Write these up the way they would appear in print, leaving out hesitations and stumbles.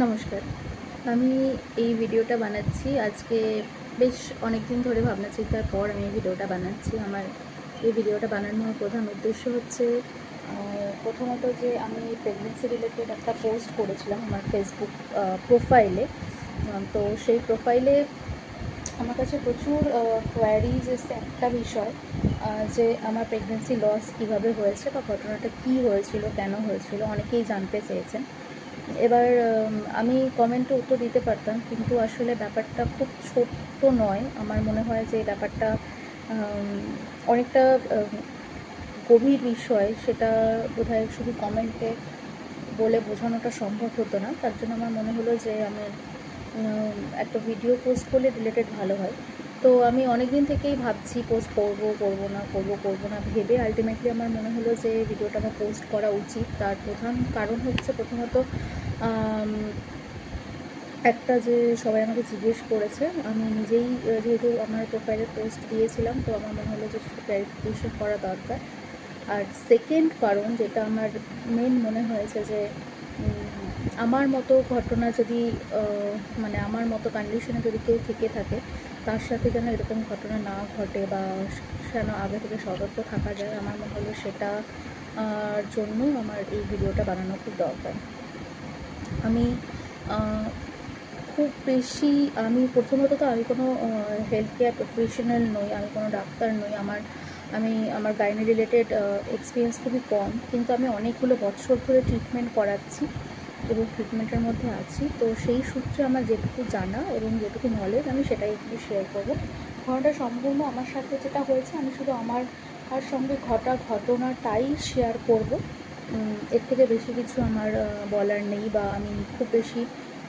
নমস্কার। আমি এই ভিডিওটা বানাচ্ছি আজকে বেশ অনেক দিন ধরে ভাবনা চিন্তার পর আমি এই ভিডিওটা বানাচ্ছি। আমার এই ভিডিওটা বানানোর প্রধান উদ্দেশ্য হচ্ছে প্রথমত যে আমি প্রেগনেন্সি রিলেটেড একটা পোস্ট করেছিলাম আমার ফেসবুক প্রোফাইলে। তো সেই প্রোফাইলে আমার কাছে প্রচুর কোয়ারিজ এসছে একটা বিষয়, যে আমার প্রেগনেন্সি লস কীভাবে হয়েছে বা ঘটনাটা কী হয়েছিল, কেন হয়েছিল, অনেকেই জানতে চেয়েছেন। এবার আমি কমেন্টে উত্তর দিতে পারতাম, কিন্তু আসলে ব্যাপারটা খুব ছোট্ট নয়। আমার মনে হয় যে ব্যাপারটা অনেকটা গভীর বিষয়, সেটা বোধহয় শুধু কমেন্টে বলে বোঝানোটা সম্ভব হতো না। তার জন্য আমার মনে হলো যে আমি একটা ভিডিও পোস্ট করলে রিলেটেড ভালো হয়। তো আমি অনেক দিন থেকেই ভাবছি পোস্ট করবো না ভেবে আলটিমেটলি আমার মনে হলো যে ভিডিওটা আমার পোস্ট করা উচিত। তার প্রধান কারণ হচ্ছে প্রথমত একটা যে সবাই আমাকে জিজ্ঞেস করেছে, আমি নিজেই যেহেতু আমার প্রোফাইলে পোস্ট দিয়েছিলাম, তো আমার মনে হলো যে সেটা ক্লারিফিকেশন করা দরকার। আর সেকেন্ড কারণ যেটা আমার মেন মনে হয়েছে যে আমার মতো ঘটনা যদি মানে আমার মতো কন্ডিশনে যদি কেউ থেকে থাকে, তার সাথে যেন এরকম ঘটনা না ঘটে বা যেন আগে থেকে সতর্ক থাকা যায়, আমার মনে হলো সেটা জন্য আমার এই ভিডিওটা বানানো খুব দরকার। আমি খুব বেশি প্রথমত তো আমি কোনো হেলথ কেয়ার প্রফেশনাল নই, আমি কোনো ডাক্তার নই। আমার গাইনি রিলেটেড এক্সপিরিয়েন্স খুবই কম, কিন্তু আমি অনেকগুলো বছর ধরে ট্রিটমেন্ট করাচ্ছি এবং ট্রিটমেন্টের মধ্যে আছি। তো সেই সূত্রে আমার যেটুকু জানা এবং যেটুকু নলেজ আমি সেটাই একটু শেয়ার করবো। ঘটনাটা সম্পূর্ণ আমার সাথে যেটা হয়েছে, আমি শুধু আমার সঙ্গে ঘটনাটাই শেয়ার করব। এর থেকে বেশি কিছু আমার বলার নেই, বা আমি খুব বেশি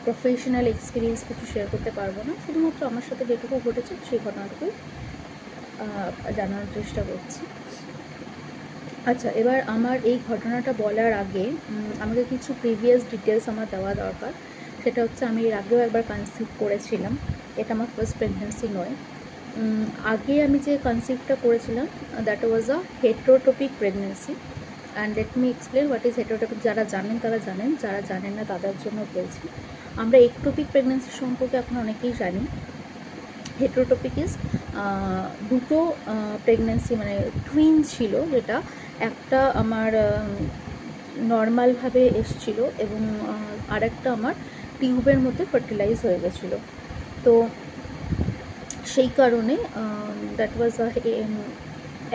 প্রফেশনাল এক্সপিরিয়েন্স কিছু শেয়ার করতে পারবো না। শুধুমাত্র আমার সাথে যেটুকু ঘটেছে সেই ঘটনাটুকুই জানার চেষ্টা করছি। আচ্ছা, এবার আমার এই ঘটনাটা বলার আগে আমাকে কিছু প্রিভিয়াস ডিটেলস আমার দেওয়া দরকার। সেটা হচ্ছে আমি এর আগেও একবার কনসিভ করেছিলাম, এটা আমার ফার্স্ট প্রেগনেন্সি নয়। আগে আমি যে কনসিভটা করেছিলাম that was a heterotopic pregnancy. And let me explain what is heterotopic. যারা জানেন তারা জানেন, যারা জানেন না তাদের জন্য বলছি। আমরা একটোপিক প্রেগনেন্সি সম্পর্কে এখন অনেকেই জানি। হেটেরোটোপিক ইজ দুটো প্রেগনেন্সি, মানে টুইন ছিল, যেটা একটা আমার নর্মালভাবে এসছিল এবং আরেকটা আমার টিউবের মধ্যে ফার্টিলাইজ হয়ে গেছিলো। তো সেই কারণে দ্যাট ওয়াজ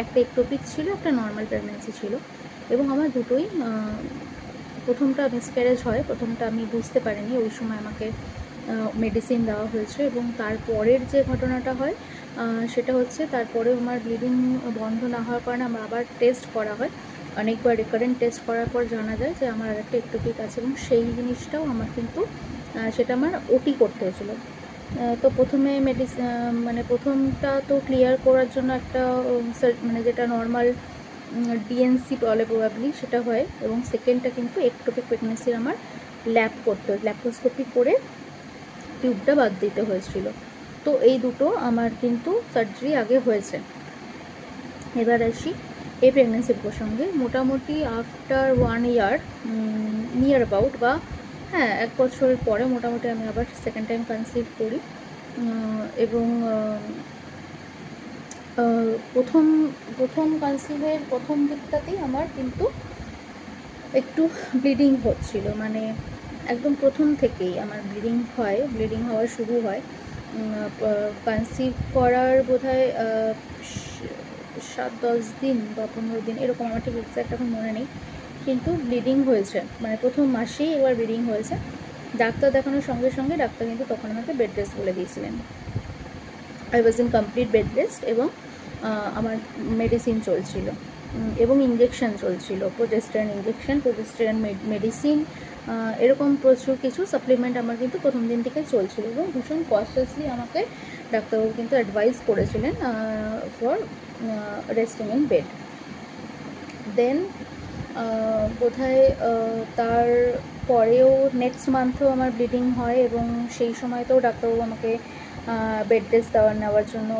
একটা একটোপিক ছিল, একটা নর্মাল প্রেগনেন্সি ছিল, এবং আমার দুটোই প্রথমটা মিসক্যারেজ হয়। প্রথমটা আমি বুঝতে পারিনি, ওই সময় আমাকে মেডিসিন দেওয়া হয়েছে, এবং তারপরের যে ঘটনাটা হয় সেটা হচ্ছে তারপরে আমার ব্লিডিং বন্ধ না হওয়ার কারণে আমার আবার টেস্ট করা হয়। অনেকবার রিকারেন্ট টেস্ট করার পর জানা যায় যে আমার আরেকটা একটোপিক আছে, এবং সেই জিনিসটাও আমার কিন্তু সেটা আমার ওটি করতে হয়েছিলো। তো প্রথমে মানে প্রথমটা তো ক্লিয়ার করার জন্য একটা মানে যেটা নর্মাল ডিএনসি বলে প্রবাবলি, সেটা হয়, এবং সেকেন্ডটা কিন্তু একটোপিক প্রেগনেন্সির আমার ল্যাপ্রোস্কোপি করে টিউবটা বাদ দিতে হয়েছিল। তো এই দুটো আমার কিন্তু সার্জারি আগে হয়েছে। এবার আসি এই প্রেগনেন্সির প্রসঙ্গে। মোটামুটি আফটার 1 ইয়ার নিয়ার অ্যাবাউট, বা হ্যাঁ 1 বছরের পরে মোটামুটি আমি আবার সেকেন্ড টাইম কনসিভ করি। এবং প্রথম কনসিভের প্রথম দিকটাতেই আমার কিন্তু একটু ব্লিডিং হচ্ছিল, মানে একদম প্রথম থেকেই আমার ব্লিডিং হওয়া শুরু হয়। কনসিভ করার বোধহয় 7-10 দিন বা 15 দিন এরকম, আমার ঠিক এক্স্যাক্ট এখন মনে নেই, কিন্তু ব্লিডিং হয়েছে, মানে প্রথম মাসেই একবার ব্লিডিং হয়েছে। ডাক্তার দেখানোর সঙ্গে সঙ্গে ডাক্তার কিন্তু তখন আমাকে বেড রেস্ট বলে দিয়েছিলেন। I was in complete bed rest, এবং আমার মেডিসিন চলছিল এবং ইঞ্জেকশন চলছিল, প্রোজেস্টেরন ইঞ্জেকশন, প্রোজেস্টেরন মেডিসিন, এরকম প্রচুর কিছু সাপ্লিমেন্ট আমার কিন্তু প্রথম দিন থেকে চলছিল, এবং ভীষণ কনসিয়াসলি আমাকে ডাক্তারবাবু কিন্তু অ্যাডভাইস করেছিলেন ফর রেস্টিং ইন বেড। দেন বোধহয় তার পরেও নেক্সট মান্থেও আমার ব্লিডিং হয়, এবং সেই সময়তেও ডাক্তারবাবু আমাকে বেড রেস্ট নেওয়ার জন্য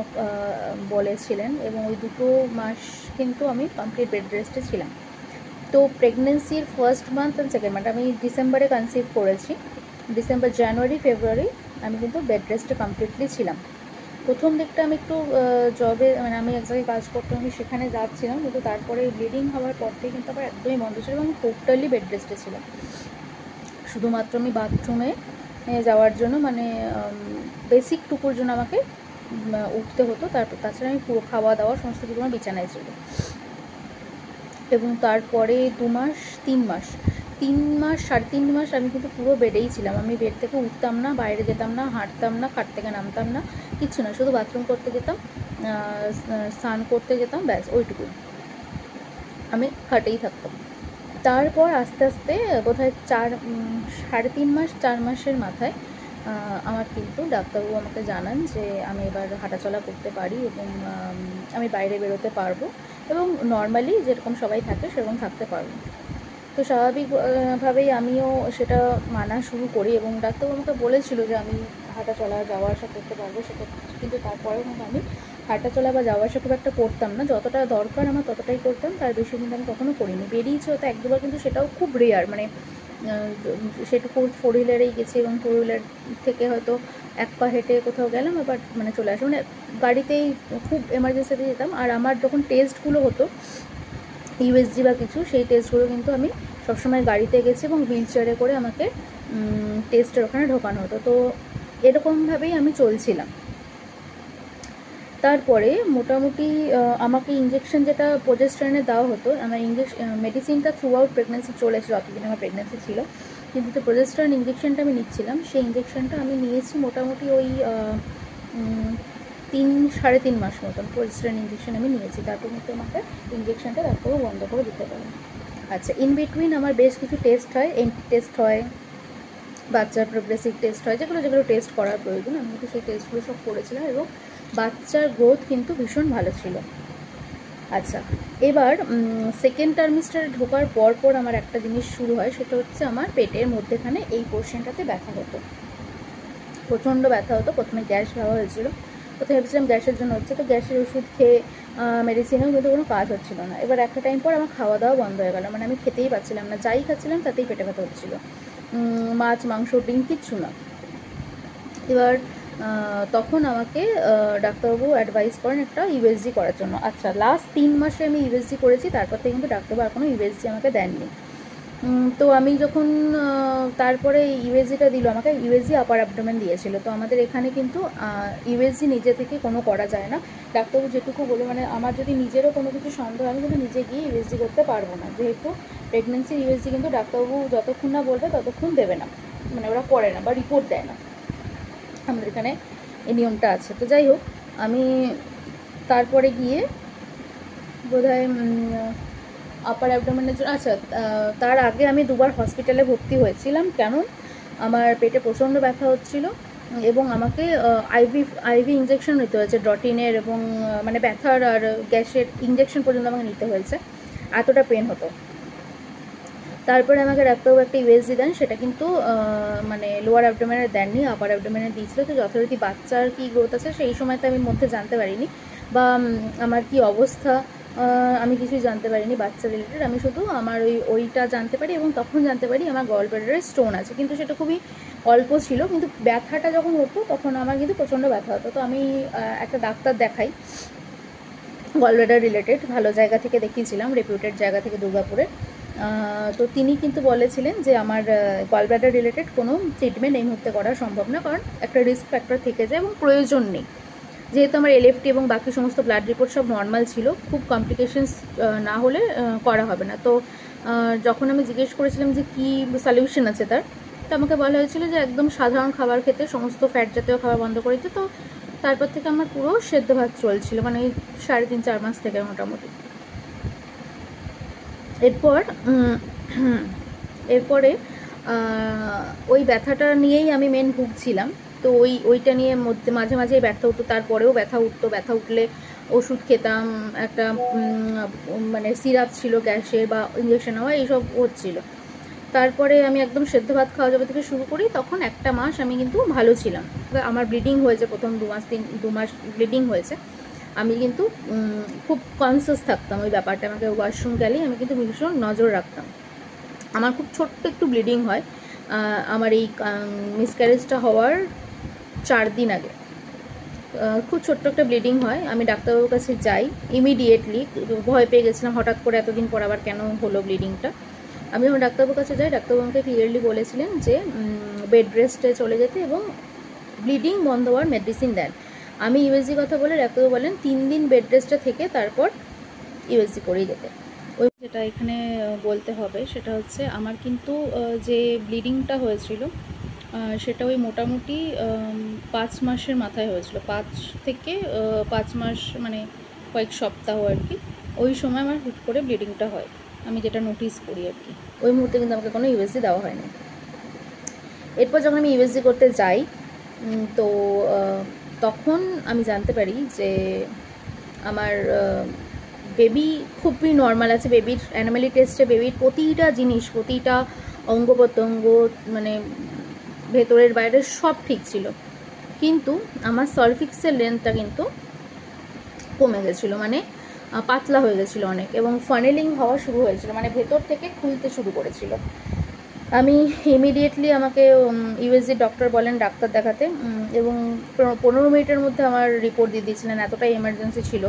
বলেছিলেন, এবং ওই 2 মাস কিন্তু আমি কমপ্লিট বেড রেস্টে ছিলাম। তো প্রেগনেন্সির first month and second month, আমি ডিসেম্বরে কনসিভ করেছি, ডিসেম্বর, জানুয়ারি, ফেব্রুয়ারি আমি কিন্তু বেড রেস্টে কমপ্লিটলি ছিলাম। প্রথম দিকটা আমি একটু জবে, মানে আমি এক জায়গায় কাজ করতাম, আমি সেখানে যাচ্ছিলাম, কিন্তু তারপরে ব্লিডিং হওয়ার পর থেকে কিন্তু আবার একদমই বন্ধ ছিল এবং আমি টোটালি বেড রেস্টে ছিলাম। শুধুমাত্র আমি বাথরুমে যাওয়ার জন্য, মানে বেসিক টুকুর জন্য আমাকে উঠতে হতো, তারপর তাছাড়া আমি পুরো খাওয়া দাওয়া সমস্ত কিছু আমার বিছানায় ছিল। এবং তারপরে 2 মাস 3 মাস 3.5 মাস আমি কিন্তু পুরো বেডেই ছিলাম। আমি বেড থেকে উঠতাম না, বাইরে যেতাম না, হাঁটতাম না, খাট থেকে নামতাম না, কিচ্ছু না, শুধু বাথরুম করতে যেতাম, স্নান করতে যেতাম, ব্যাস ওইটুকুই, আমি খাটেই থাকতাম। তারপর আস্তে আস্তে বোধহয় 3.5 মাস 4 মাসের মাথায় আমার কিন্তু ডাক্তারবাবু আমাকে জানান যে আমি এবার হাঁটাচলা করতে পারি এবং আমি বাইরে বেরোতে পারবো এবং নর্মালি যেরকম সবাই থাকে সেরকম থাকতে পারবো। তো স্বাভাবিকভাবেই আমিও সেটা মানা শুরু করি এবং ডাক্তারবাবু আমাকে বলেছিল যে আমি হাঁটাচলা যাওয়া আসা করতে পারবো সেটা, কিন্তু তারপরেও কিন্তু আমি হাঁটাচলা বা যাওয়া আসা খুব একটা করতাম না। যতটা দরকার আমার ততটাই করতাম, তার বেশি কিন্তু আমি কখনো করিনি। বেরিয়েছি হয়তো 1-2বার, কিন্তু সেটাও খুব রেয়ার, মানে সেটুকু 4 হুইলারেই গেছি এবং 4 হুইলার থেকে হয়তো 1 পা হেঁটে কোথাও গেলাম, এবার মানে চলে আসলাম, মানে গাড়িতেই খুব এমার্জেন্সিতে যেতাম। আর আমার যখন টেস্টগুলো হতো ইউএসজি বা কিছু, সেই টেস্টগুলো কিন্তু আমি সবসময় গাড়িতে গেছি এবং হুইল চেয়ারে করে আমাকে টেস্টের ওখানে ঢোকানো হতো। তো এরকমভাবেই আমি চলছিলাম। তারপরে মোটামুটি আমাকে ইঞ্জেকশন যেটা প্রোজেস্টেরনের দেওয়া হতো, আমার মেডিসিনটা থ্রু আউট প্রেগনেন্সি চলেছে, যতদিন আমার প্রেগনেন্সি ছিল, কিন্তু যে প্রোজেস্টেরন ইঞ্জেকশনটা আমি নিচ্ছিলাম সেই ইঞ্জেকশনটা আমি নিয়েছি মোটামুটি ওই 3-3.5 মাস মতন প্রোজেস্টেরন ইঞ্জেকশন আমি নিয়েছি। তারপর কিন্তু আমাকে ইঞ্জেকশনটা তারপরে বন্ধ করে দিতে পারে। আচ্ছা, ইন বিটুইন আমার বেশ কিছু টেস্ট হয়, এন্টি টেস্ট হয়, বাচ্চার প্রোগ্রেসিভ টেস্ট হয়, যেগুলো টেস্ট করার প্রয়োজন, আমি কিন্তু সেই টেস্টগুলো সব করেছিলাম এবং বাচ্চার গ্রোথ কিন্তু ভীষণ ভালো ছিল। আচ্ছা, এবার সেকেন্ড টার্মিস্টারে ঢোকার পর আমার একটা জিনিস শুরু হয়, সেটা হচ্ছে আমার পেটের মধ্যেখানে এই পোর্শনটাতে ব্যথা হতো, প্রচণ্ড ব্যথা হতো। প্রথমে গ্যাস ভাবা হয়েছিল, প্রথমে ভেবেছিলাম গ্যাসের জন্য হচ্ছে, তো গ্যাসের ওষুধ খেয়ে মেডিসিনেও কিন্তু কোনো কাজ হচ্ছিল না। এবার একটা টাইম পর আমার খাওয়া দাওয়া বন্ধ হয়ে গেল, মানে আমি খেতেই পাচ্ছিলাম না, যাই খাচ্ছিলাম তাতেই পেটে ব্যথা হচ্ছিলো, মাছ মাংস ডিম কিচ্ছু না। এবার তখন আমাকে ডাক্তারবাবু অ্যাডভাইস করেন একটা ইউএসজি করার জন্য। আচ্ছা, লাস্ট 3 মাসে আমি ইউএসজি করেছি, তারপর থেকে কিন্তু ডাক্তারবাবু আর কোনো ইউএসজি আমাকে দেননি। তো আমি যখন তারপরে ইউএসজিটা দিল আমাকে, ইউএসজি আপার অ্যাবডোমেন দিয়েছিল। তো আমাদের এখানে কিন্তু ইউএসজি নিজে থেকে কোনো করা যায় না, ডাক্তারবাবু যেটুকু বলে, মানে আমার যদি নিজেরও কোনো কিছু সন্দেহ, আমি কিন্তু নিজে গিয়ে ইউএসজি করতে পারবো না, যেহেতু প্রেগনেন্সির ইউএসজি কিন্তু ডাক্তারবাবু যতক্ষণ না বলবে ততক্ষণ দেবে না, মানে ওরা করে না বা রিপোর্ট দেয় না, আমাদের এখানে এই নিয়মটা আছে। তো যাই হোক, আমি তারপরে গিয়ে বোধহয় আপার অ্যাবডোমেনের জন্য, আচ্ছা তার আগে আমি 2বার হসপিটালে ভর্তি হয়েছিলাম। কেন? আমার পেটে প্রচণ্ড ব্যথা হচ্ছিল এবং আমাকে আইভি ইঞ্জেকশন নিতে হয়েছে, ড্রটিনের, এবং মানে ব্যথার আর গ্যাসের ইঞ্জেকশন পর্যন্ত আমাকে নিতে হয়েছে, এতটা পেন হতো। তারপরে আমাকে ডাক্তারবাবু একটা ইউএসজি দেন, সেটা কিন্তু মানে লোয়ার অ্যাবডোমেনে দেননি, আপার অ্যাবডোমেনে দিয়েছিল। তো যথারীতি বাচ্চার কী গ্রোথ আছে সেই সময়তে আমি মধ্যে জানতে পারিনি, বা আমার কি অবস্থা আমি কিছুই জানতে পারিনি বাচ্চা রিলেটেড। আমি শুধু আমার ওইটা জানতে পারি এবং তখন জানতে পারি আমার গল ব্লাডারে স্টোন আছে, কিন্তু সেটা খুবই অল্প ছিল। কিন্তু ব্যথাটা যখন হতো তখন আমার কিন্তু প্রচণ্ড ব্যথা হতো। তো আমি একটা ডাক্তার দেখাই গল ব্লাডার রিলেটেড, ভালো জায়গা থেকে দেখিয়েছিলাম, রেপিউটেড জায়গা থেকে, দুর্গাপুরে। তো তিনি কিন্তু বলেছিলেন যে আমার গল ব্লাডার রিলেটেড কোনো ট্রিটমেন্ট এই মুহূর্তে করা সম্ভব না, কারণ একটা রিস্ক ফ্যাক্টর থেকে যায় এবং প্রয়োজন নেই, যেহেতু আমার এলএফটি এবং বাকি সমস্ত ব্লাড রিপোর্ট সব নর্মাল ছিল, খুব কমপ্লিকেশনস না হলে করা হবে না। তো যখন আমি জিজ্ঞেস করেছিলাম যে কী সলিউশন আছে তার, তো আমাকে বলা হয়েছিল যে একদম সাধারণ খাবার খেতে, সমস্ত ফ্যাট জাতীয় খাবার বন্ধ করে দিতে। তো তারপর থেকে আমার পুরো সেদ্ধ ভাত চলছিল, মানে 3.5-4 মাস থেকে মোটামুটি। এরপরে ওই ব্যথাটা নিয়েই আমি মেন ভুগছিলাম। তো ওইটা নিয়ে মাঝে মাঝে ব্যথা হতো, তারপরেও ব্যথা উঠলে ওষুধ খেতাম, একটা মানে সিরাপ ছিল গ্যাসের বা ইঞ্জেকশন হওয়া, এইসব হচ্ছিল। তারপরে আমি একদম সেদ্ধ ভাত খাওয়া যাবে থেকে শুরু করি, তখন 1 মাস আমি কিন্তু ভালো ছিলাম। আমার ব্লিডিং হয়েছে প্রথম 2 মাস ব্লিডিং হয়েছে, আমি কিন্তু খুব কনসিয়াস থাকতাম ওই ব্যাপারটা, আমাকে ওয়াশরুম গেলেই আমি কিন্তু ভীষণ নজর রাখতাম। আমার খুব ছোট্ট একটু ব্লিডিং হয়, আমার এই মিসক্যারেজটা হওয়ার 4 দিন আগে খুব ছোট্ট একটা ব্লিডিং হয়। আমি ডাক্তারবাবুর কাছে যাই ইমিডিয়েটলি, ভয় পেয়ে গেছিলাম হঠাৎ করে এতদিন পর আবার কেন হলো ব্লিডিংটা। আমি যখন ডাক্তারবাবুর কাছে যাই, ডাক্তারবাবু আমাকে ক্লিয়ারলি বলেছিলেন যে বেড রেস্টে চলে যেতে এবং ব্লিডিং বন্ধ হওয়ার মেডিসিন দেন। আমি ইউএসজি কথা বলে ডাক্তারবাবু বলেন 3 দিন বেড রেস্টে থেকে তারপর ইউএসজি করেই যেতে। ওই যেটা এখানে বলতে হবে সেটা হচ্ছে আমার কিন্তু যে ব্লিডিংটা হয়েছিল সেটা ওই মোটামুটি 5 মাসের মাথায় হয়েছিল, 5 থেকে 5 মাস মানে কয়েক সপ্তাহ আর কি। ওই সময় আমার হুট করে ব্লিডিংটা হয়, আমি যেটা নোটিস করি আর কি। ওই মুহূর্তে কিন্তু আমাকে কোনো ইউএসজি দেওয়া হয়নি। এরপর যখন আমি ইউএসজি করতে যাই তো তখন আমি জানতে পারি যে আমার বেবি খুবই নর্মাল আছে। বেবির অ্যানোমালি টেস্টে বেবির প্রতিটা জিনিস, প্রতিটা অঙ্গ প্রত্যঙ্গ মানে ভেতরের বাইরের সব ঠিক ছিল, কিন্তু আমার সার্ভিক্সের লেন্থটা কিন্তু কমে গেছিলো, মানে পাতলা হয়ে গেছিলো অনেক, এবং ফানেলিং হওয়া শুরু হয়েছিল, মানে ভেতর থেকে খুলতে শুরু করেছিল। আমি ইমিডিয়েটলি আমাকে ইউএসজি ডক্টর বলেন ডাক্তার দেখাতে, এবং 15 মিনিটের মধ্যে আমার রিপোর্ট দিয়ে দিয়েছিলেন, এতটাই এমার্জেন্সি ছিল।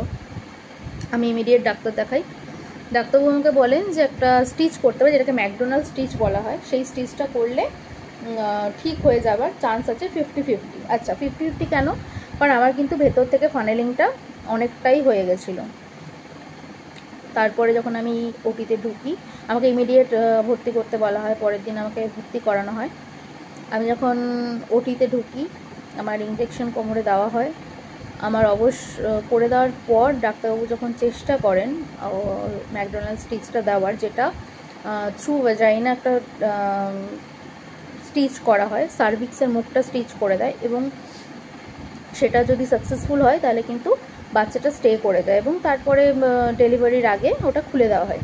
আমি ইমিডিয়েট ডাক্তার দেখাই। ডাক্তারবাবু আমাকে বলেন যে একটা স্টিচ করতে হবে, যেটাকে ম্যাকডোনাল্ড স্টিচ বলা হয়, সেই স্টিচটা করলে ঠিক হয়ে যাবার চান্স আছে 50-50। আচ্ছা 50-50 কেন? কারণ আমার কিন্তু ভেতর থেকে ফানেলিংটা অনেকটাই হয়ে গেছিলো। তারপরে যখন আমি ওটিতে ঢুকি, আমাকে ইমিডিয়েট ভর্তি করতে বলা হয়, পরের দিন আমাকে ভর্তি করানো হয়। আমি যখন ওটিতে ঢুকি, আমার ইনজেকশন কোমরে দেওয়া হয়। আমার করে দেওয়ার পর ডাক্তারবাবু যখন চেষ্টা করেন ম্যাকডোনাল্ড স্টিচটা দেওয়ার, যেটা থ্রু ভ্যাজাইনা একটা স্টিচ করা হয়, সার্ভিক্সের মুখটা স্টিচ করে দেয়, এবং সেটা যদি সাকসেসফুল হয় তাহলে কিন্তু বাচ্চাটা স্টে করে দেয়, এবং তারপরে ডেলিভারির আগে ওটা খুলে দেওয়া হয়।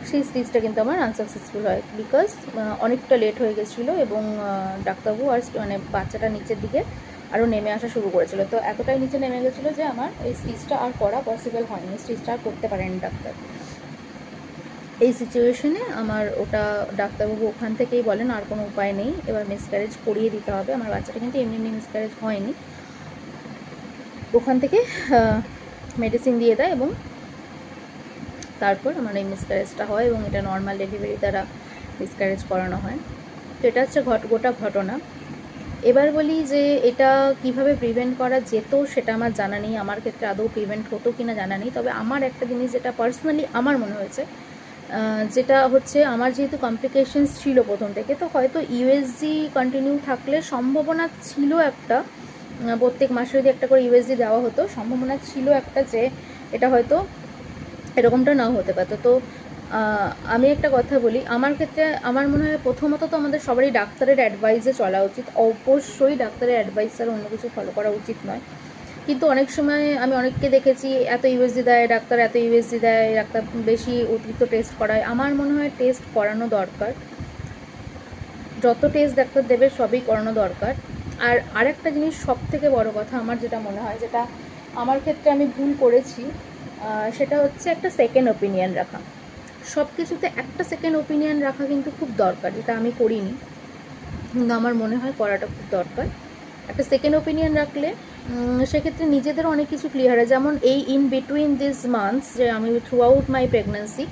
সেই স্টিচটা কিন্তু আমার আনসাকসেসফুল হয়, বিকজ অনেকটা লেট হয়ে গেছিলো, এবং ডাক্তারবাবু আর মানে বাচ্চাটা নিচের দিকে আরও নেমে আসা শুরু করেছিল। তো এতটাই নিচে নেমে গেছিলো যে আমার এই স্টিচটা আর করা পসিবল হয়নি, স্টিচটা আর করতে পারেনি ডাক্তার। এই সিচুয়েশনে আমার ওটা ডাক্তারবাবু ওখান থেকেই বলেন আর কোনো উপায় নেই, এবার মিসক্যারেজ করিয়ে দিতে হবে। আমার বাচ্চাটা কিন্তু এমনি মিসক্যারেজ হয়নি, ওখান থেকে মেডিসিন দিয়ে দেয়, এবং তারপর আমার এই মিসক্যারেজটা হয়, এবং এটা নর্মাল ডেলিভারি দ্বারা মিসক্যারেজ করানো হয়। তো এটা হচ্ছে গোটা ঘটনা। এবার বলি যে এটা কিভাবে প্রিভেন্ট করা যেত সেটা আমার জানা নেই, আমার ক্ষেত্রে আদৌ প্রিভেন্ট হতো কিনা জানা নেই। তবে আমার একটা জিনিস যেটা পার্সোনালি আমার মনে হয়েছে, যেটা হচ্ছে আমার যেহেতু কমপ্লিকেশনস ছিল প্রথম থেকে, তো হয়তো ইউএসজি কন্টিনিউ থাকলে সম্ভাবনা ছিল একটা, প্রত্যেক মাসে যদি একটা করে ইউএসজি দেওয়া হতো, সম্ভাবনা ছিল একটা যে এটা হয়তো এরকমটা নাও হতে পারতো। তো আমি একটা কথা বলি, আমার ক্ষেত্রে আমার মনে হয় প্রথমত তো আমাদের সবারই ডাক্তারের অ্যাডভাইসে চলা উচিত, অবশ্যই ডাক্তারের অ্যাডভাইস ছাড়া অন্য কিছু ফলো করা উচিত নয়। কিন্তু অনেক সময় আমি অনেককে দেখেছি এত ইউএসজি দেয় ডাক্তার, এত ইউএসজি দেয় ডাক্তার, বেশি অতিরিক্ত টেস্ট করায়। আমার মনে হয় টেস্ট করানো দরকার, যত টেস্ট ডাক্তার দেবে সবই করানো দরকার। আর আরেকটা জিনিস সব থেকে বড় কথা আমার যেটা মনে হয়, যেটা আমার ক্ষেত্রে আমি ভুল করেছি, সেটা হচ্ছে একটা সেকেন্ড ওপিনিয়ন রাখা। সব কিছুতে একটা সেকেন্ড ওপিনিয়ন রাখা কিন্তু খুব দরকার, যেটা আমি করিনি, কিন্তু আমার মনে হয় করাটা খুব দরকার। একটা সেকেন্ড ওপিনিয়ন রাখলে সেক্ষেত্রে নিজেদেরও অনেক কিছু ক্লিয়ার হয়। যেমন এই ইন বিটুইন দিস মান্থস, যে আমি থ্রু আউট মাই প্রেগন্যান্সি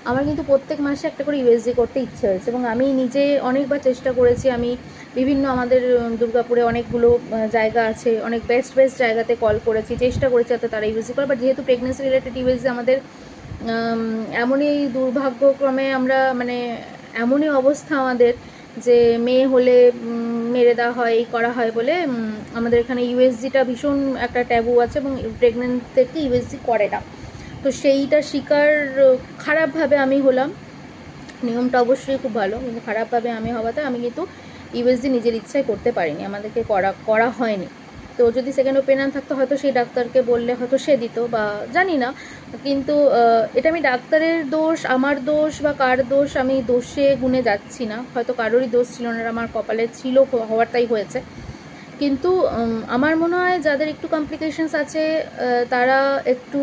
আমার কিন্তু প্রত্যেক মাসে একটা করে ইউএসজি করতে ইচ্ছে হয়েছে, এবং আমি নিজে অনেকবার চেষ্টা করেছি। আমি বিভিন্ন আমাদের দুর্গাপুরে অনেকগুলো জায়গা আছে, অনেক বেস্ট জায়গাতে কল করেছি, চেষ্টা করেছি যাতে তারা ইউএসজি করে। বাট যেহেতু প্রেগন্যান্সি রিলেটেড ইউএসজি আমাদের এমনই দুর্ভাগ্যক্রমে আমরা মানে এমনই অবস্থা আমাদের যে মেয়ে হলে মেরে দেওয়া হয়, এই করা হয় বলে আমাদের এখানে ইউএসজিটা ভীষণ একটা ট্যাবু আছে, এবং প্রেগনেন্ট থেকে ইউএসজি করে না। তো সেইটা শিকার খারাপভাবে আমি হলাম। নিয়মটা অবশ্যই খুব ভালো, কিন্তু খারাপভাবে আমি হওয়াতে আমি কিন্তু ইউএসজি নিজের ইচ্ছায় করতে পারিনি, আমাদেরকে করা হয়নি। তো যদি সেকেন্ড ওপিনিয়ন থাকতো হয়তো সেই ডাক্তারকে বললে হয়তো সে দিত, বা জানি না। কিন্তু এটা আমি ডাক্তারের দোষ, আমার দোষ বা কার দোষ, আমি দোষে গুনে যাচ্ছি না, হয়তো কারোরই দোষ ছিল না, আমার কপালে ছিল, হওয়ারটাই হয়েছে। কিন্তু আমার মনে হয় যাদের একটু কমপ্লিকেশনস আছে তারা একটু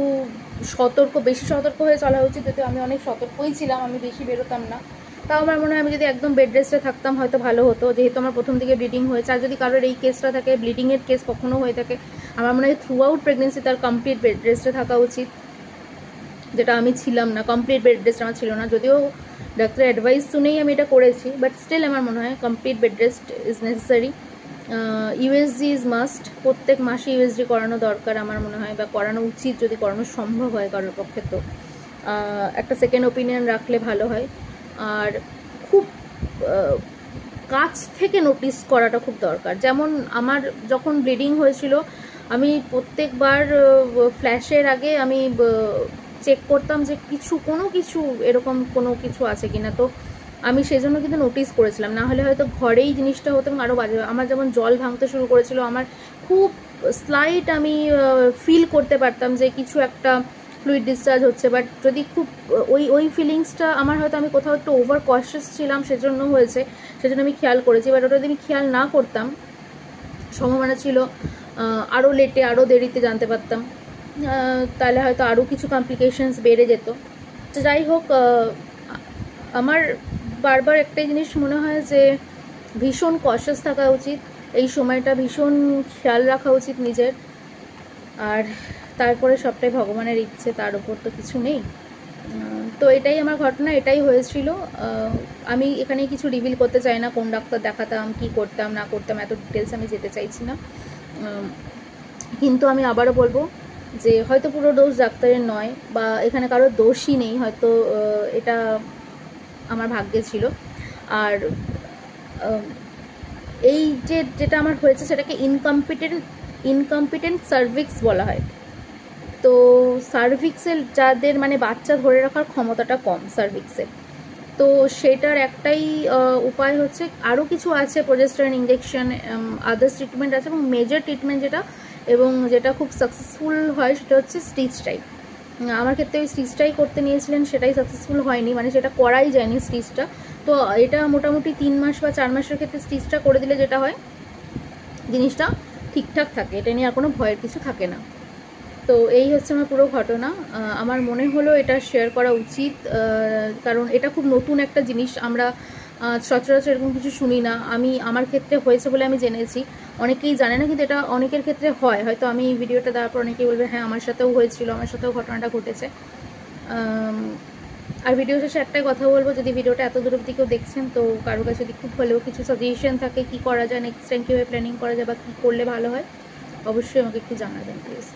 বেশি সতর্ক হয়ে চলা উচিত। যেহেতু আমি অনেক সতর্কই ছিলাম, আমি বেশি বেরোতাম না, তাও আমার মনে হয় আমি যদি একদম বেড রেস্টে থাকতাম হয়তো ভালো হতো, যেহেতু আমার প্রথম দিকে ব্লিডিং হয়েছে। আর যদি কারোর এই কেসটা থাকে, ব্লিডিংয়ের কেস কখনো হয়ে থাকে, আমার মনে হয় থ্রু আউট প্রেগনেন্সি তার কমপ্লিট বেড রেস্টে থাকা উচিত, যেটা আমি ছিলাম না। কমপ্লিট বেড রেস্ট আমার ছিল না, যদিও ডাক্তারের অ্যাডভাইস শুনেই আমি এটা করেছি, বাট স্টিল আমার মনে হয় complete bed rest is necessary. USG is must, প্রত্যেক মাসে ইউএসজি করানো দরকার আমার মনে হয়, বা করানো উচিত যদি করানো সম্ভব হয় কারোর পক্ষে। তো একটা সেকেন্ড ওপিনিয়ন রাখলে ভালো হয়। আর খুব কাছ থেকে নোটিস করাটা খুব দরকার। যেমন আমার যখন ব্লিডিং হয়েছিল, আমি প্রত্যেকবার ফ্ল্যাশের আগে আমি চেক করতাম যে কোনো কিছু এরকম কোনো কিছু আছে কিনা। তো আমি সেজন্য কিন্তু নোটিস করেছিলাম, না হলে হয়তো ঘরেই জিনিসটা হতো এবং আরও বাজে। আমার যেমন জল ভাঙতে শুরু করেছিল, আমার খুব স্লাইট আমি ফিল করতে পারতাম যে কিছু একটা ফ্লুইড ডিসচার্জ হচ্ছে, বাট যদি খুব ওই ফিলিংসটা আমার হয়তো আমি কোথাও একটু ওভার কনশাস ছিলাম সেজন্য হয়েছে, সেজন্য আমি খেয়াল করেছি। বাট ওটা যদি আমি খেয়াল না করতাম, সম্ভাবনা ছিল আরও লেটে, আরও দেরিতে জানতে পারতাম, তাহলে হয়তো আরও কিছু কমপ্লিকেশনস বেড়ে যেত। যাই হোক, আমার বারবার একটাই জিনিস মনে হয় যে ভীষণ কনশাস থাকা উচিত, এই সময়টা ভীষণ খেয়াল রাখা উচিত নিজের। আর তারপরে সবটাই ভগবানের ইচ্ছে, তার উপর তো কিছু নেই। তো এটাই আমার ঘটনা, এটাই হয়েছিল। আমি এখানে কিছু রিভিল করতে চাই না, কোন ডাক্তার দেখাতাম, কি করতাম না করতাম, এত ডিটেলস আমি যেতে চাইছি না। কিন্তু আমি আবারও বলবো যে হয়তো পুরো দোষ ডাক্তারের নয়, বা এখানে কারোর দোষই নেই, হয়তো এটা আমার ভাগ্যে ছিল। আর এই যেটা আমার হয়েছে সেটাকে ইনকম্পিটেন্ট সার্ভিক্স বলা হয়। তো সার্ভিক্সের যাদের মানে বাচ্চা ধরে রাখার ক্ষমতাটা কম সার্ভিক্সের, তো সেটার একটাই উপায় হচ্ছে, আরও কিছু আছে, প্রোজেস্টেরন ইঞ্জেকশন, আদার্স ট্রিটমেন্ট আছে, এবং মেজর ট্রিটমেন্ট যেটা খুব সাকসেসফুল হয় সেটা হচ্ছে স্টিচ টাইপ। আমার ক্ষেত্রে ওই স্টিচটাই করতে নিয়েছিলেন, সেটাই সাকসেসফুল হয়নি, মানে সেটা করাই যায়নি স্টিচটা। তো এটা মোটামুটি 3 মাস বা 4 মাসের ক্ষেত্রে স্টিচটা করে দিলে যেটা হয়, জিনিসটা ঠিকঠাক থাকে, এটা নিয়ে আর কোনো ভয়ের কিছু থাকে না। তো এই হচ্ছে আমার পুরো ঘটনা। আমার মনে হলো এটা শেয়ার করা উচিত, কারণ এটা খুব নতুন একটা জিনিস, আমরা সচরাচর এরকম কিছু শুনি না। আমার ক্ষেত্রে হয়েছে বলে আমি জেনেছি, অনেকেই জানে না, কিন্তু এটা অনেকের ক্ষেত্রে হয়। হয়তো আমি এই ভিডিওটা দেওয়ার পর অনেকেই বলবে হ্যাঁ আমার সাথেও হয়েছিল, আমার সাথেও ঘটনাটা ঘটেছে। আর ভিডিও শেষে একটাই কথা বলবো, যদি ভিডিওটা এত দূর অবধি কেউ দেখছেন, তো কারোর কাছে যদি খুব হলেও কিছু সাজেশন থাকে কী করা যায়, নেক্সট টাইম কীভাবে প্ল্যানিং করা যায় বা কী করলে ভালো হয়, অবশ্যই আমাকে একটু জানাবেন প্লিজ।